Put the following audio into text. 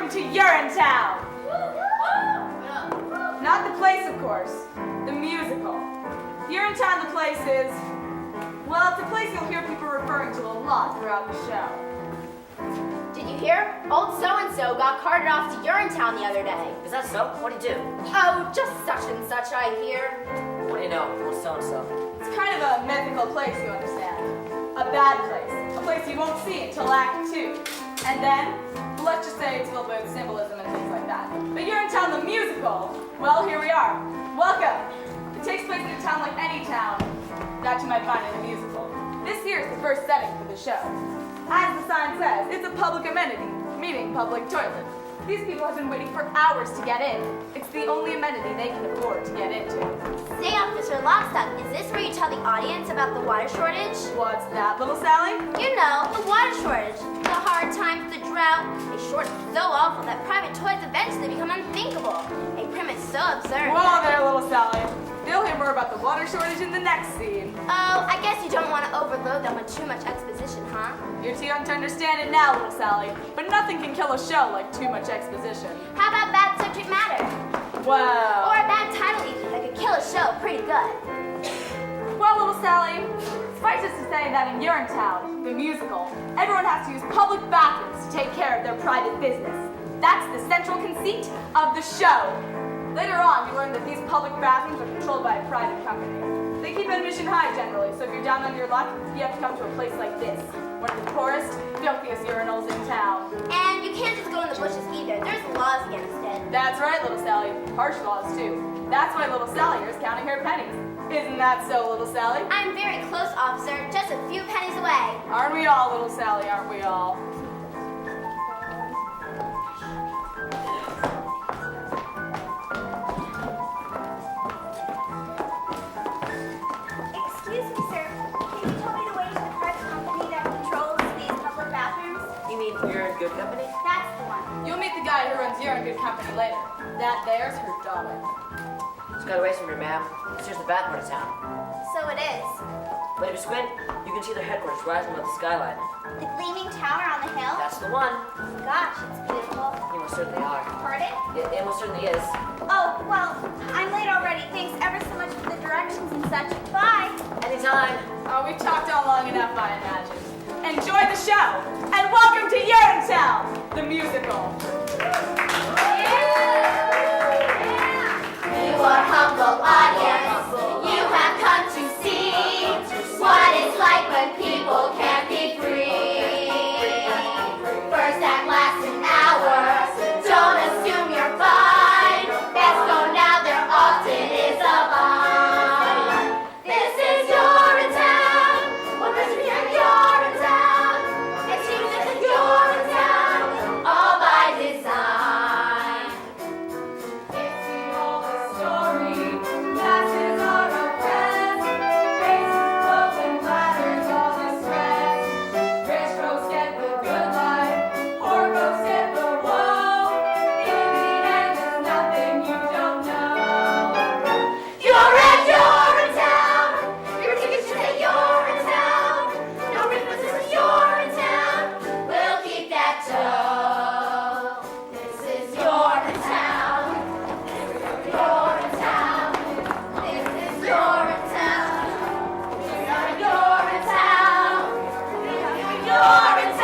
welcome to Urinetown! Not the place, of course. The musical. Urinetown, the place is... well, it's a place you'll hear people referring to a lot throughout the show. Did you hear? Old so-and-so got carted off to Urinetown the other day. Is that so? What'd he do? Oh, just such and such, I hear. What do you know? Old so-and-so. It's kind of a mythical place, you understand. A bad place. A place you won't see until Act 2. And then, let's just say it's filled with symbolism and things like that. But Urinetown, the musical, well, here we are. Welcome. It takes place in a town like any town that you might find in a musical. This here is the first setting for the show. As the sign says, it's a public amenity, meaning public toilet. These people have been waiting for hours to get in. It's the only amenity they can afford to get into. Say, Officer Lockstock, is this where you tell the audience about the water shortage? What's that, little Sally? You know, the water shortage. The hard times, the drought. A shortage so awful that private toilets eventually become unthinkable. A premise so absurd. Whoa there, little Sally. You'll hear more about the water shortage in the next scene. Oh, I guess you don't want to overload them with too much exposition, huh? You're too young to understand it now, little Sally. But nothing can kill a show like too much exposition. How about bad subject matter? Wow. Or a bad title even that could kill a show pretty good. Well, little Sally, suffice it to say that in Urinetown, the musical, everyone has to use public bathrooms to take care of their private business. That's the central conceit of the show. Later on, you learn that these public bathrooms are controlled by a private company. They keep admission high generally, so if you're down on your luck, you have to come to a place like this, one of the poorest, filthiest urinals in town. And you can't just go in the bushes either. There's laws against it. That's right, little Sally. Harsh laws, too. That's why little Sally here is counting her pennies. Isn't that so, little Sally? I'm very close, officer. Just a few pennies away. Aren't we all, little Sally? Aren't we all? Excuse me, sir. Can you tell me the way to the private company that controls these public bathrooms? You mean you're in good company? That's the one. You'll meet the guy who runs You're in Good Company later. That there's her daughter. Just got away from her, ma'am. This here's the bad part of town. So it is. But if you squint, you can see their headquarters rising above the skyline. The gleaming tower on the hill? That's the one. Gosh, it's beautiful. You most certainly are. Pardon? It most certainly is. Oh, well, I'm late already. Thanks ever so much for the directions and such. Bye. Anytime. Oh, we've talked on long enough, I imagine. Enjoy the show, and welcome to Urinetown, the musical. You are humble audience. You have come to see what it's like when people can't be free. First act lasts an hour. Don't assume you're fine. Best go now. There often is a vine. This is Urinetown. One person here in Urinetown. It seems that Urinetown, all by design. It's the oldest story. Masses are oppressed. Faces closed and bladders all distressed. Rich folks get the good life. Poor folks get the woe. In the end, there's nothing you don't know. You're at Urinetown. Your tickets should say Urinetown. No references to Urinetown. We'll keep that dough. This is Urinetown. Urinetown. This is Urinetown. We are Urinetown. We are Urinetown.